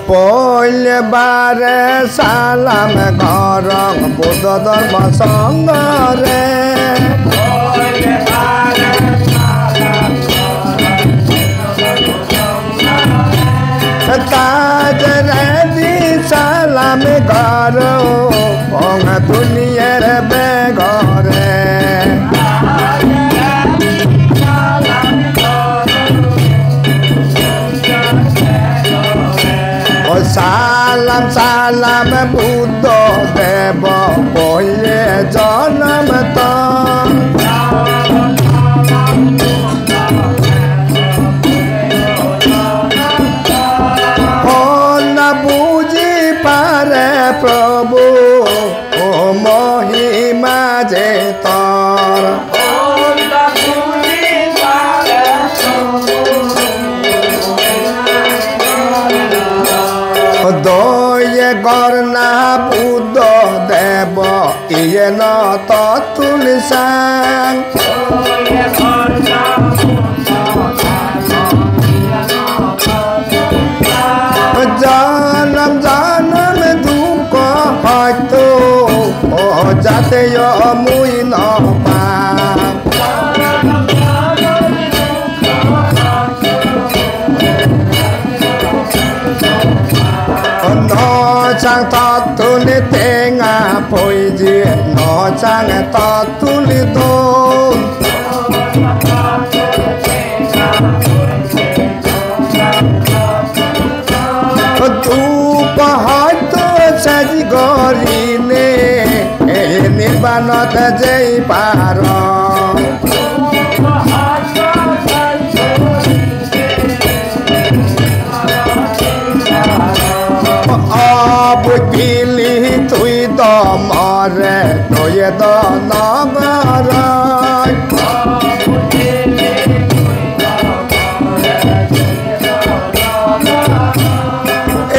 পইলে বারে সালাম ঘরং বুদ্ধ ধর্ম সঙ্গরে তাজ রে সালাম ঘর দুনিয়ার বেঘরে সালাম সালাম বুদ্ধ দেব বলে জন্ম তো না বুঝি পারে প্রভু ও মহিমা যে তোর দয়ে গরনা বুদ্ধ দেব ইয়ে ন তুলসাং জনম জনম দুঃখ হয়তো যাতে মুই ন পা sang ta tu li tenga poi ji no sang ta tu li do tu pa to saji gori ne nirbana ta jai paro বুঝিলি তুই তো মরে তুই তো নগর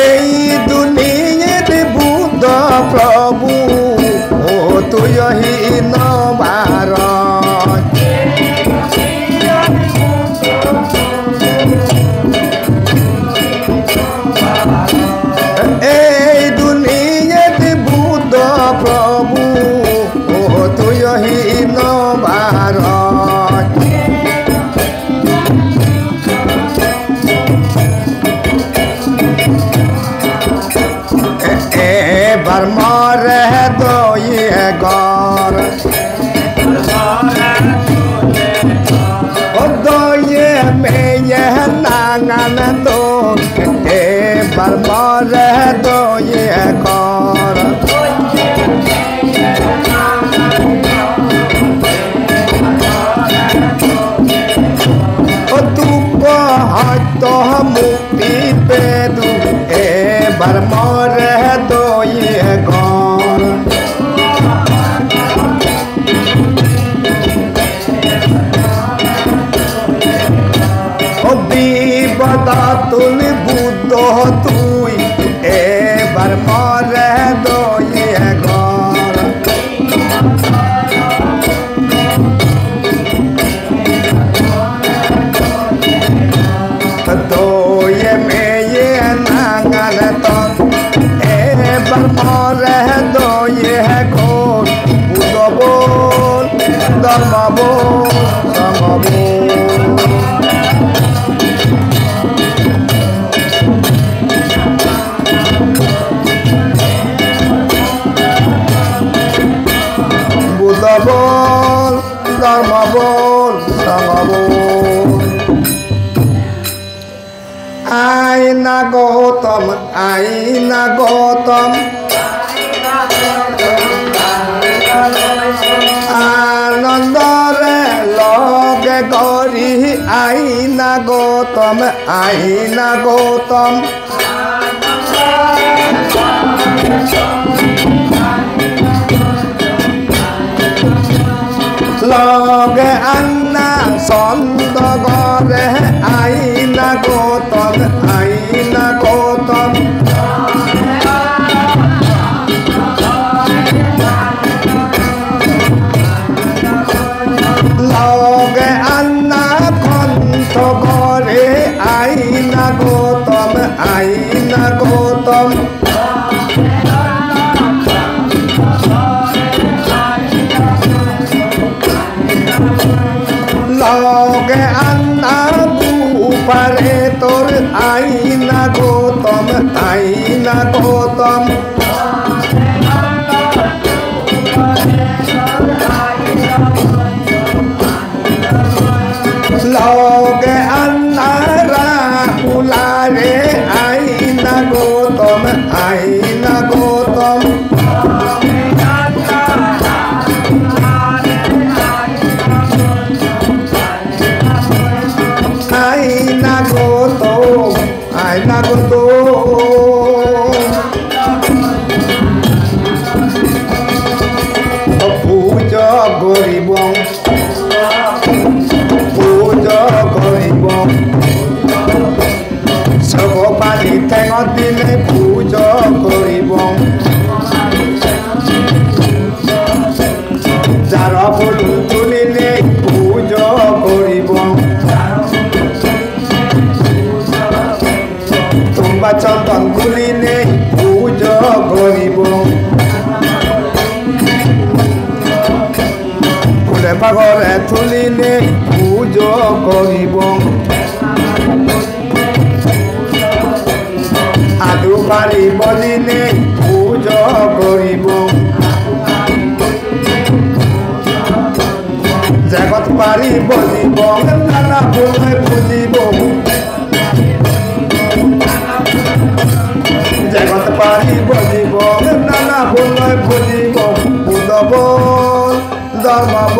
এই দুনিয়াতে বুদ্ধ প্রভু ও তুই হীন বার প্রভু ও তুই হীন ভারত এবার মরে দইয়ে গর ও দইয়ে মেয়ে নাঙান তো এবার মরে দইয়ে গর হয়তো মুক্তি পেদু এবার মরে দইয়ে ঘর ও বিপদ তুলি বুদ্ধ তুই এবার মরে দইয়ে ঘর দইয়ে মেয়ে নাঙাল তো এবার মরে দইয়ে ঘোর বুধ বল ধর্ম বল সঙ্গ বুধ বল ধর্ম বল সঙ্গ বল আইনা গৌতম আইনা গৌতম আনন্দরে লগে গরি আইনা গৌতম আইনা গৌতম লগে আন্না ছন্দ গরে আইনা গৌতম আইনা গৌতম লগে আন্না পারে তোর আইনা গৌতম লগে আন্না রাহুলারে আইনা গৌতম আইনা গৌতম আইনা পূজা করিব সব পালি ঠেঙ দিলে পূজা করিব যার ফুল তুলিলে পূজা করিব তোমা চন্দন গুলিলে পূজা করিব ফুলে পাগরে তুলিলে পূজা করিব আদু পারি বলিলে পূজা করিব জগৎ পারি বলিব নানা ফুলে পুজিব জগৎ পারি বলিব নানা ফুলে পুজিব বুধব ধর্মব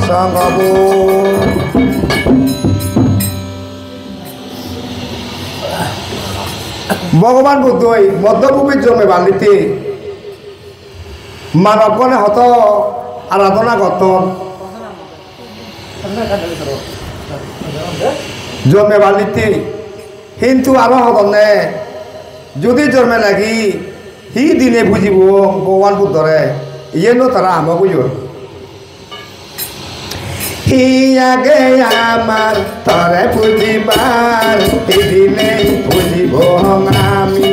সঙ্গব ভগবান বুদ্ধই মধ্যভূমির জন্মে বালিতে মানবগণে হত আরাধনা করত জন্মে বালিতে কিন্তু আরো হতনে যদি জন্মে লাগি হি দিনে বুঝিব ভগবান বুদ্ধরে ইয়ে নো তারা আমা বুঝব হি আগে আমার তরে বুঝিবার দিনে বুঝিব আমি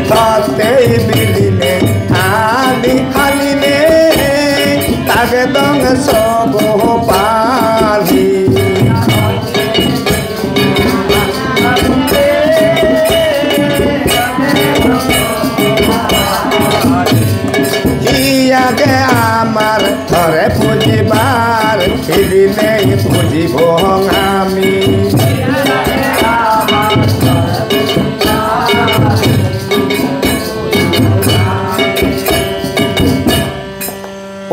তাতে বিলিনে আলি আলিনে তাকে দং সব পালি আগে আমার ধরে পুজিবার দিনে পুজিব আমি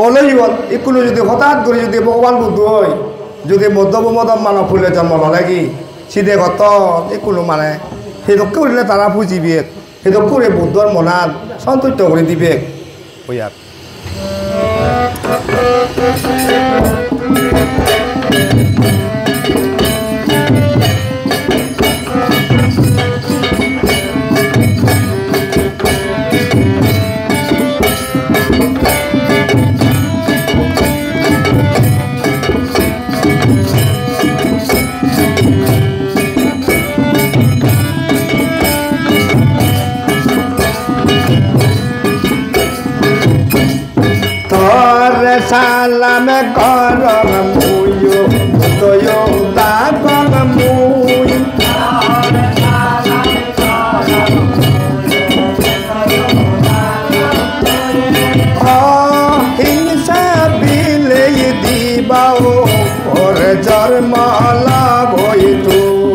অলইবন ইকুলো যদি হঠাৎ করে যদি ভগবান বুদ্ধ হয় যদি মধ্যমদম মানব ফুলে জন্ম নলাগি সিধে গত ইকুলো মানে সেইদক করলে তারা পুজিবে সেইদক করে বুদ্ধর মনাত সন্তুষ্ট করে দিবে ওয়ার সালাম করম মুয়ো তোয়ো দাগম মুই হিংসা বিলে দিবাও ওর জন্ম লাগই তুই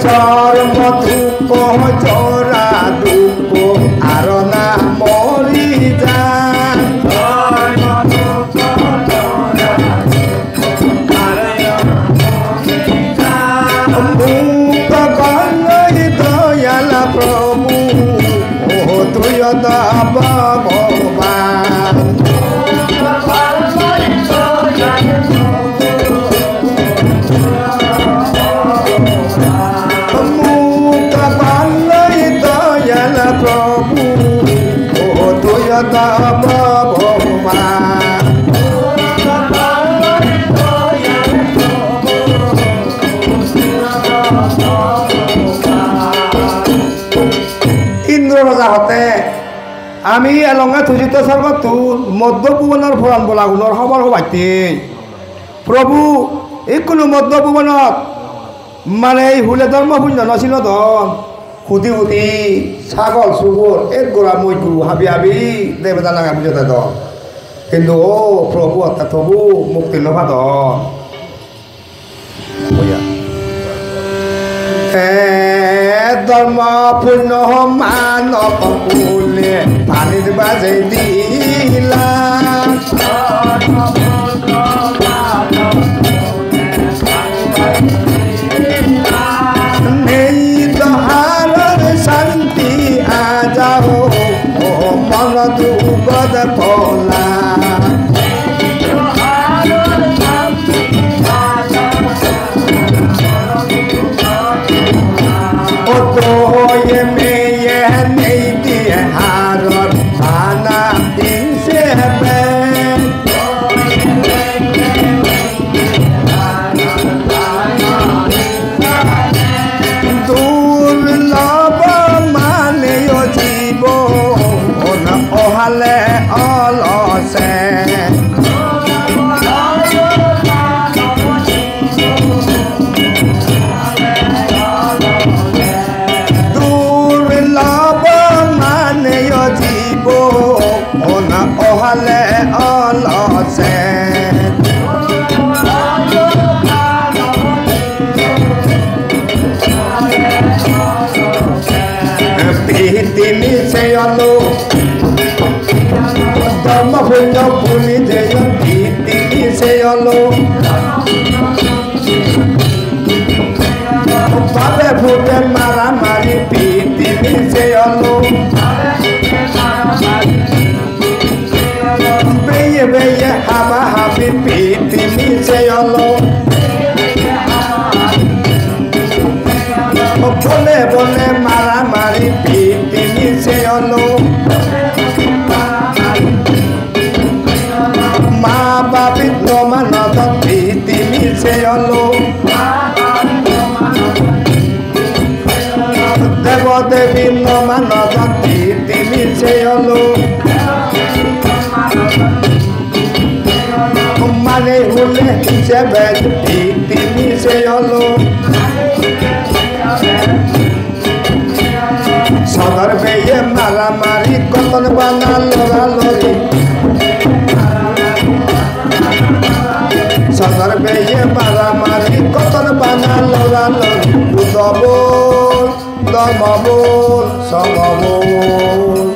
চর্ম ধূপ চরা ধূপ আর না মরি যা মুক্ত গলই দয়াল প্রভু ও তুই ভগবান মুক্ত গলই তব ভগবান ইন্দ্র রাজা হতে আমি এলঙ্গা থুজিত সর্বতুর মধ্যভুবনের ফুরান বলাগুলোর খবর হবাইতে প্রভু এই কোনো মধ্যভুবনত মানে এই হুলে ধর্ম শূন্য নছিল ধন হুতি হুতি ছাগল সুগর এক গোড়া মই গুরু হাবি হাবি দেবতা লাগা বুঝতে ধন কিন্তু ও প্রভু অর্থাৎ প্রভু মুক্তি লভা ধন ধর্ম পূর্ণ মানব কুলে পানির বাজে দিলা নেই দহার শান্তি আজাও ও মন দুগদ পলা Oye me ye di haror ana din se be dur laba mane yo jibo ona ohale olose ohale olose pitini se olo dhamma punyo puni deyo pitini se olo babe phute mara mari pitini se olo beye beye haba habi pitini se olo bole bole mara mari pitini se olo ma babi no manada pitini se olo devo devi no manada pitini se olo mane hule sebe pitini se olo sadar beye mara mari koton bana lora lori sadar beye mara mari koton bana lora lori udobol domabol samabol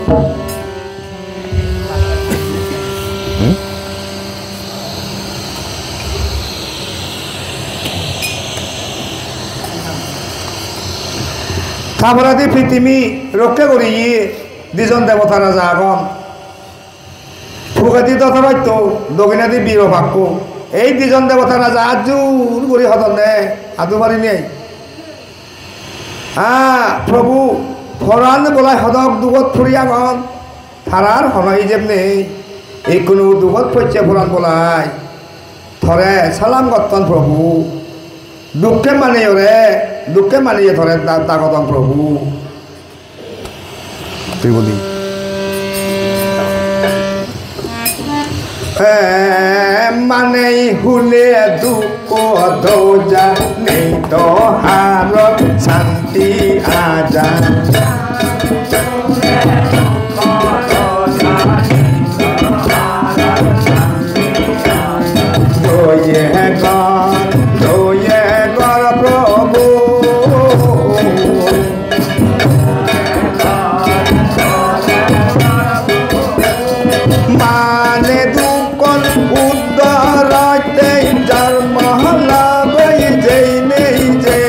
থাপরাদি পৃথিবী রক্ষা করি দুজন দেবতা রাজা আগন ফুকাতি তথরত্য দক্ষিণাদি বীর ভাগ্য এই দুজন দেবতা রাজা আজুর করি হতনে আদু পারি নেই প্রভু ফরান বলাই হদক দুগত ফুরি আগন থারার হনই যেমনি এই কোনো দুগত পচ্ছে ফরান বলাই থরে সালাম গত্তন প্রভু দুঃখে মানে ওরে দুঃখে মানিয়ে ধরে তাগতম প্রভু তুই বলি মানে হুলে দুঃখ দৌজা নেই তো হার শান্তি আজা প্রভু মানে দুকন উদ্ধারাইতে যার মহলা বই যেই নেই যে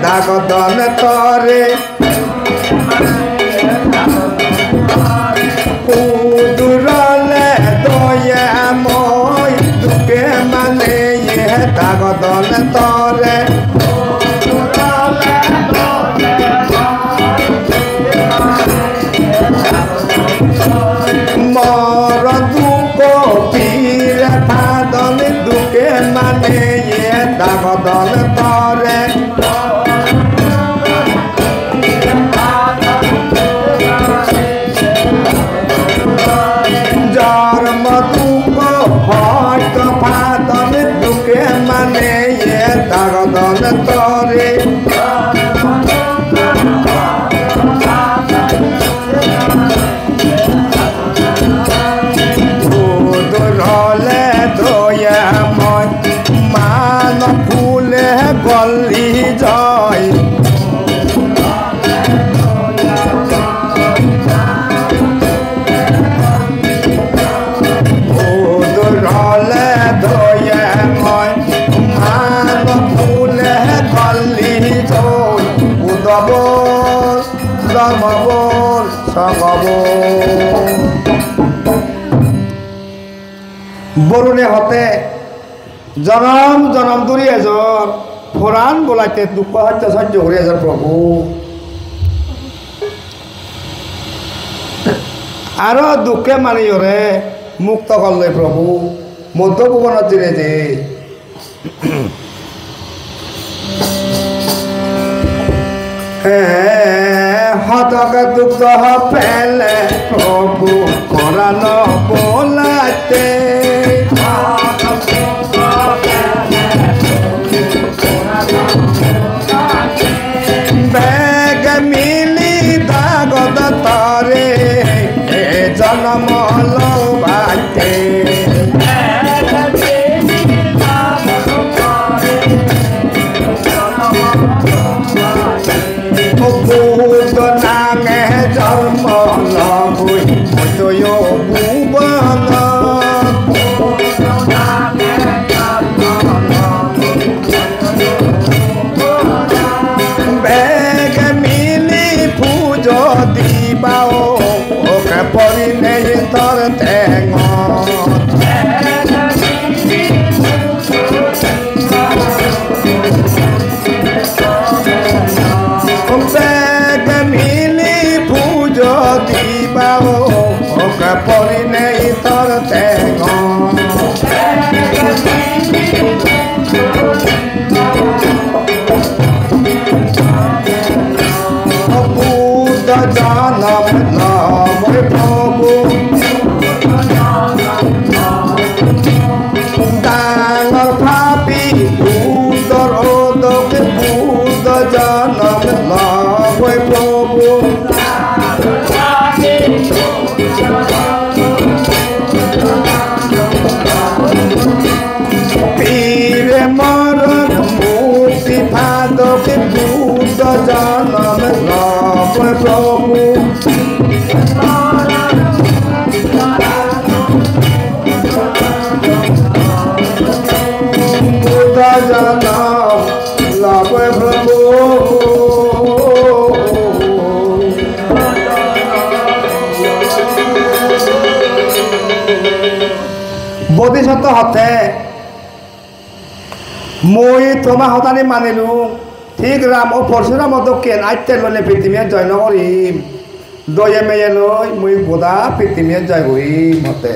দাগদন তরে উদুরলে দয়াময় দুঃখে মানে দাগদন তরে মর দুঃখ পীর ফাদন দুঃখে মানে দাগদন তরে জন্ম দুঃখ ভট ফাদন দুঃখে মানে দাগদন তরে উদুরলে দয়াময় মান ফুলে গলি জয় উদুরলে দয়াময় মান ফুলে গলি জয় উদবল ধর্মবল সগবল বরুণে হতে জনম জনম ধরি এজন ফোরান বলাইতে দুঃখ হত্যা সহ্য করে এজন প্রভু আরো দুঃখে মানি ওরে মুক্ত করলে প্রভু মধ্যভুবনের দিনে যে হতক দুঃখ পেলে প্রভু করানো বলাতে বেগ মিলি দাগদ তরে জন্ম লবাতে বুধ নাঙে জন্ম লবই জয় ভুবন বেগ মিলি পুজো দিবাও ওকে পরিনে তোর ঠেঙ বেগ মিলি পুজো দিবাও ওকে পরিনে তোর ঠেঙ বুদ্ধ জনম লব প্রভু ডাঙর ভাবি বুদ্ধর ওদক বুদ্ধ জনম লব প্রভু পীরে মরণ মূর্তি ফাদক বুদ্ধ জনম লব প্রভু বুদ্ধ জনম লব প্রভু বোধিসত্ত্ব হতে মই তোমা হতানি মানিলু ঠিক রাম ও পরশুরাম কেন আইতে ললে পৃথিবীর জয় নকরিম দয়ে মেয়ে লই মই বোধা পৃথিবীর জয় করিম হতে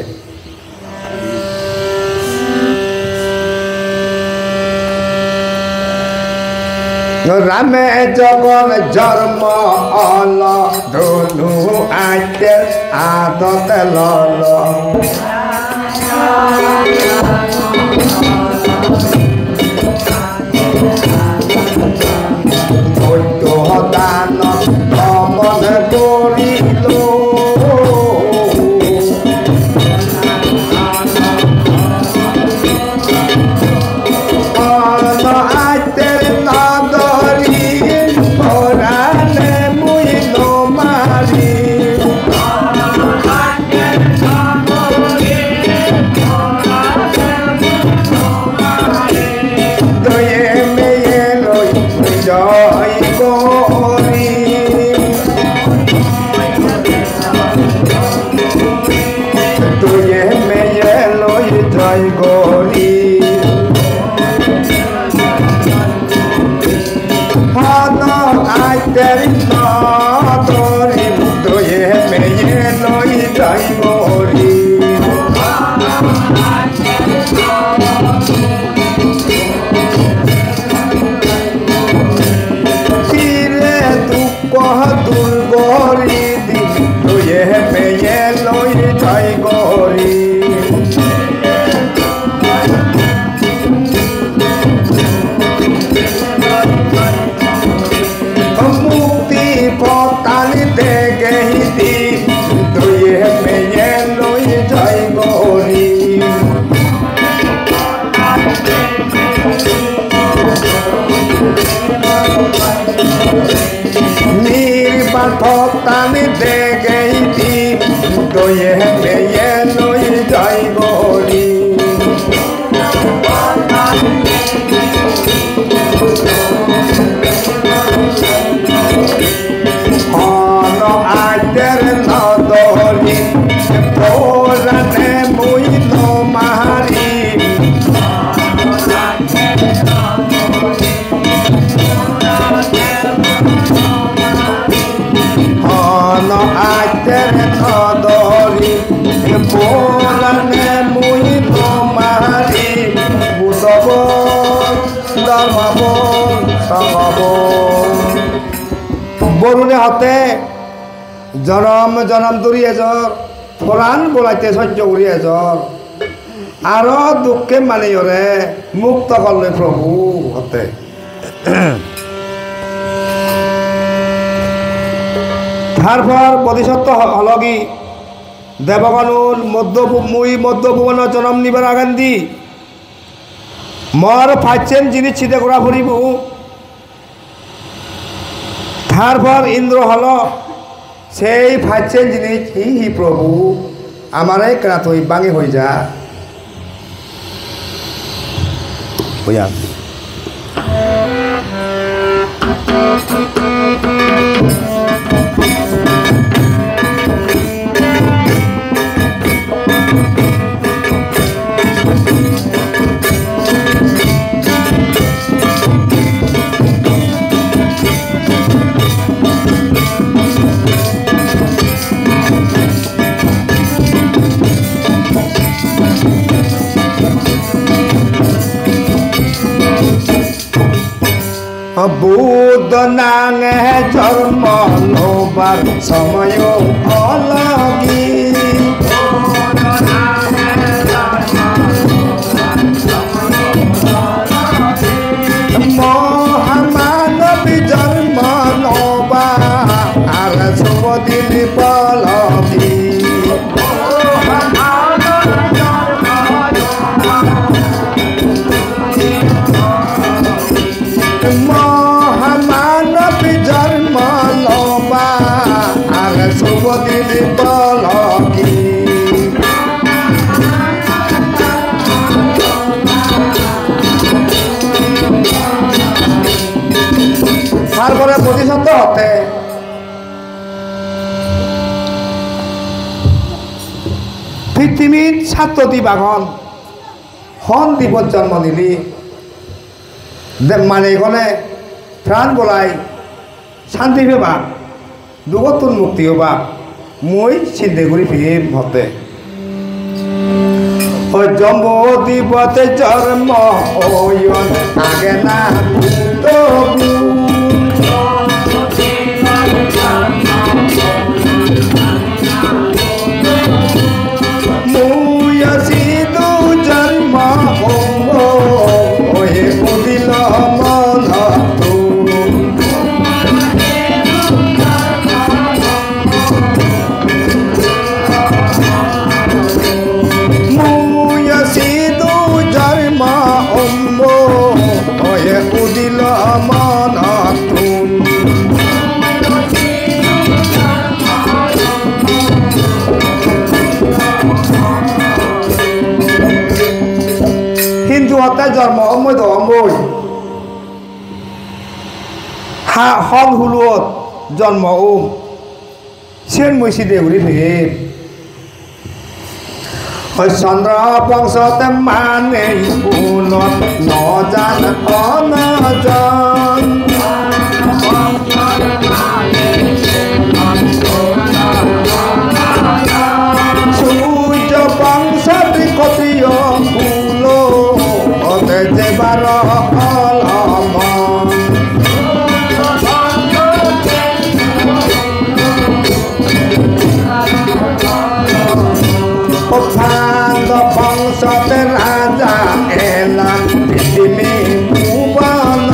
রামে জগন জন্ম অল ধনু আইতে আদত লল দান অমন করিল আইতে নদরি ভরালে মুইল মারি গরি হাত আইতের নদরি মুক্তয়ে মেয়ে লই যাই গরি চিরে দুঃখ দূর গরি মুক্তয়ে মেয়ে লই যাই গরি মুক্তি পতালি দেখে দি দুয়ে মেয়ে লই যাই গরি নির্বাণ পতালি দেখে দি দুয়ে মেয়ে লই যাই গরি আইতের নদরি পোরানে মুই মারি হন আইতের নদরি পোরানে মুই মারি বুঝব ধর্মব সঙ্গব বরুণে হতে জনম জনম ধরি এজর কোরআন বলাইতে সহ্য করি এজর আরো দুঃখে মানে ওরে মুক্ত করলে প্রভু হতে তারপর বোধিসত্ত্ব হলগি দেবগণুর মধ্যভুবন জনম নিবার আগান্ধি মর ফাইছেন জিনিস ছিটে করা ফুরিব তারপর ইন্দ্র হল সেই ফাইছেন জিনিস হি প্রভু আমারে কেনা তুই বাঙে হয়ে যা হইয়া বুদ্ধ নাঙে জন্ম লোবার সময় অলগি মহামানবী জন্ম লোবা আর শুভদিন পলগি মহামানবী জন্ম লোবা আর শুভদিন পলকি তারপরে প্রতিশব্দ হতে পৃথিবীর সাতটি বাহন হন দ্বীপত জন্ম নিলি মানে এখানে প্রাণ বলাই শান্তি পেবা দুগতুন মুক্তি হবা মই চিন্তা করি ফিরে হতে জম্ব দ্বীপতে জন্ম আগে না মুই আসি দু জন্ম দিল মন মুই আসি দু জন্ম উদিল মন তুন হিন্দু হত্যায় জন্ম অম্বই তো অম্বই হল হুলুত জন্ম সেন মৈশি দেউরি ফের চন্দ্ৰ বংশতে মানে পুনত নজান অনজন সূৰ্য বংশত কতিয় ফুল যেবাৰ ভাঙ্গ বংশতে রাজা এলা পৃথিবী ভুবন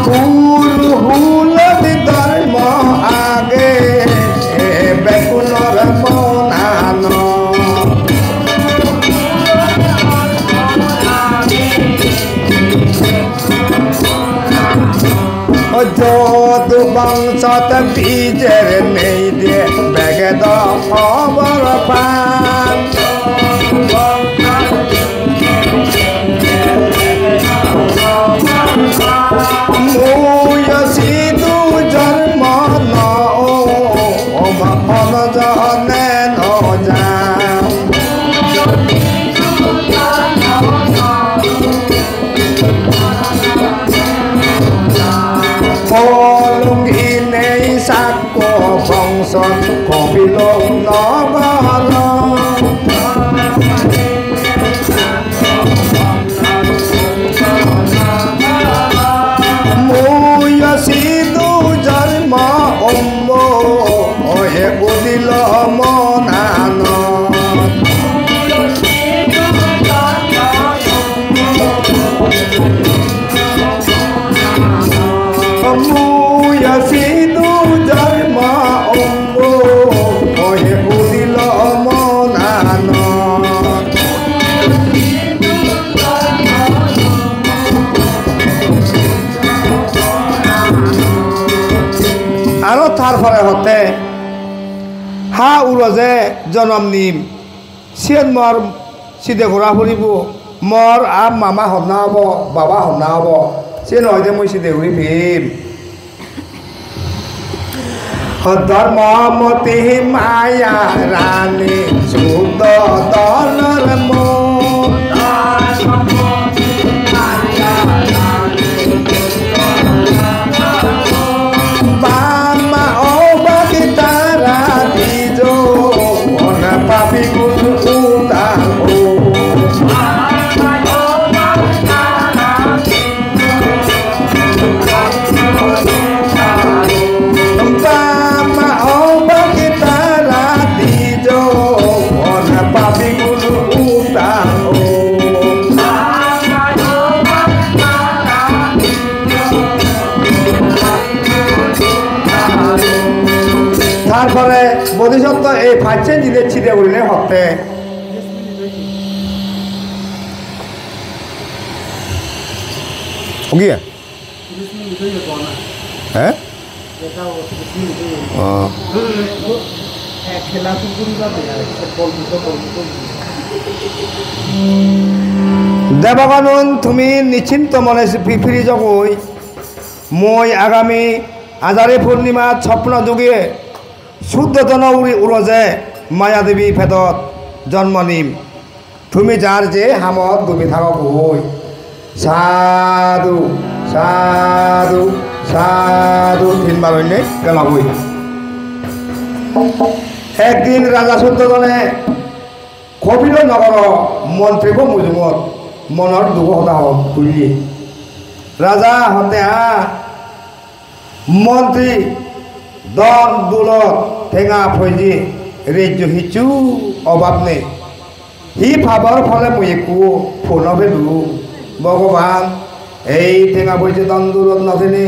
গুরু হুলদি ধর্ম আগে বেকুলর মনান যদু বংশত বীজের নেই দিয়ে বেগেদ খবর পান মুয় সিধু জন্ম নজনে নজান কলুঙ্গি নেই সাক্য বংশ কবিল নগর মুয় সিধু জন্ম অম্ব হে বুদিল মনান মুয় সিধু জন্ম অম্ব হে বুদিল মনান আৰু তারপরে হতে হা উরজে জনম নিম সিয়েন মর সিদে ঘোরা ফুরিব মর আপ মামা হনা হব বাবা হনা হব সে নয় যে মই সিদে ঘুরি ফিরিম ধর্মমতি মায়া রানী শুদ্ধ দলর মন বামা ও বাকি তারা দিজ পাপি গুরু উদার তারপরে বোধিসত্ত্ব এই ফাঁচে জিলে ছিটে উঠলে হতে গিয়া হ্যাঁ দেবকানন তুমি নিশ্চিন্ত মনে ফিরি যগই মই আগামী আজারে পূর্ণিমা স্বপ্ন যুগে শুদ্ধতন উরজে মায়াদেবী ভেদত জন্ম নিম তুমি যার যে হামত ডুবি থাকক হই সাধু সাধু সাধু তিনবার হইলে গেলাবই একদিন রাজা শুদ্ধজনে কপিল নগর মন্ত্রীব মুজুমত মনৰ দুখ হতা তুলি রাজা হতে মন্ত্রী দন দুলত ঠেঙা ফৈজি রেজ্য হিচু অভাব নেই হি ভাবর ফলে মই একো ফোন ফেলু ভগবান এই ঠেঙা ফৈজি দন দুলত নথেনে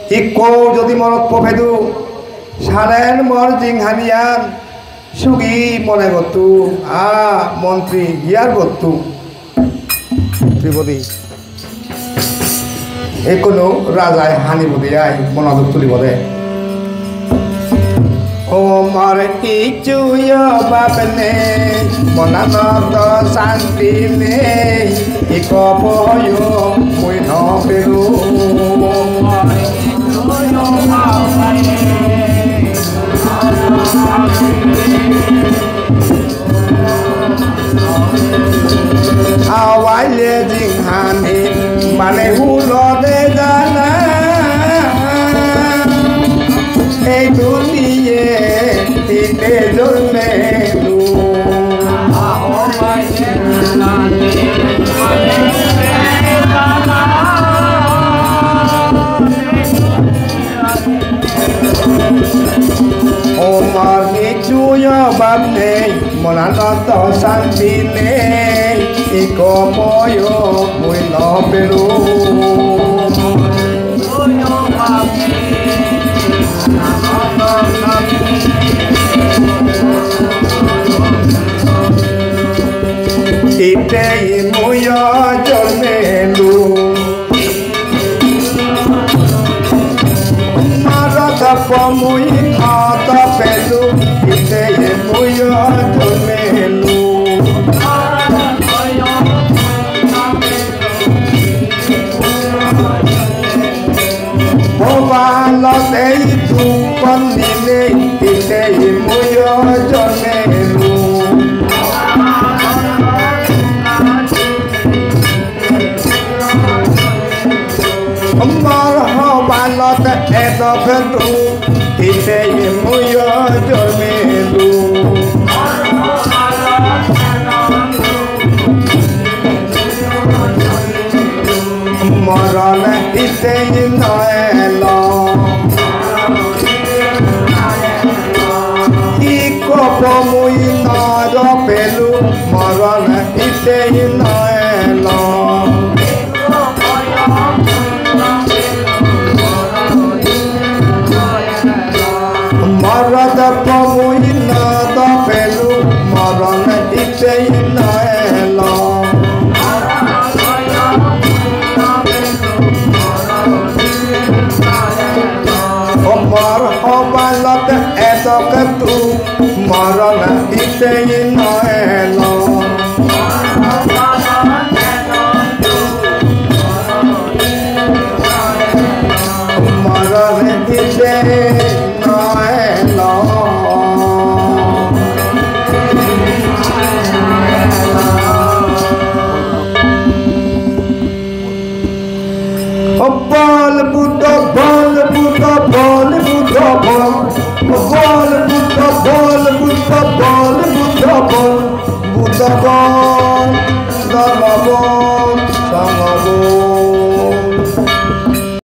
হি কৌ যদি মনত পফেদু সারেন মর জিংহানিয়ান সুগি মনে গতু মন্ত্রী হিয়ার গতু ত্রিপদী এই কোনো রাজায় হানিব দিয়াই মনোযোগ তুলিব দে ওমর কিছু বাপ নেই মনানত শান্তি নেই ইক ভয় মই নপেরু Awalnya jinghani mane hulo de jana ei duniye tite jolme lu Omar nichu yo bamne monanoto santine iko moyo muy no peru ite muyo jolmelu marata pomui ata pelu ite muyo jolmelu Ovalo dei tu pandile ite muyo jolmelu Marhaba edo pedru ite muyo jolmelu Marala ite noelo Iko pomui nado pelu Marala ite noelo Marada pomui nado pelu Marala ite noelo Marhabalat edo ketu marana ite noelo marana ite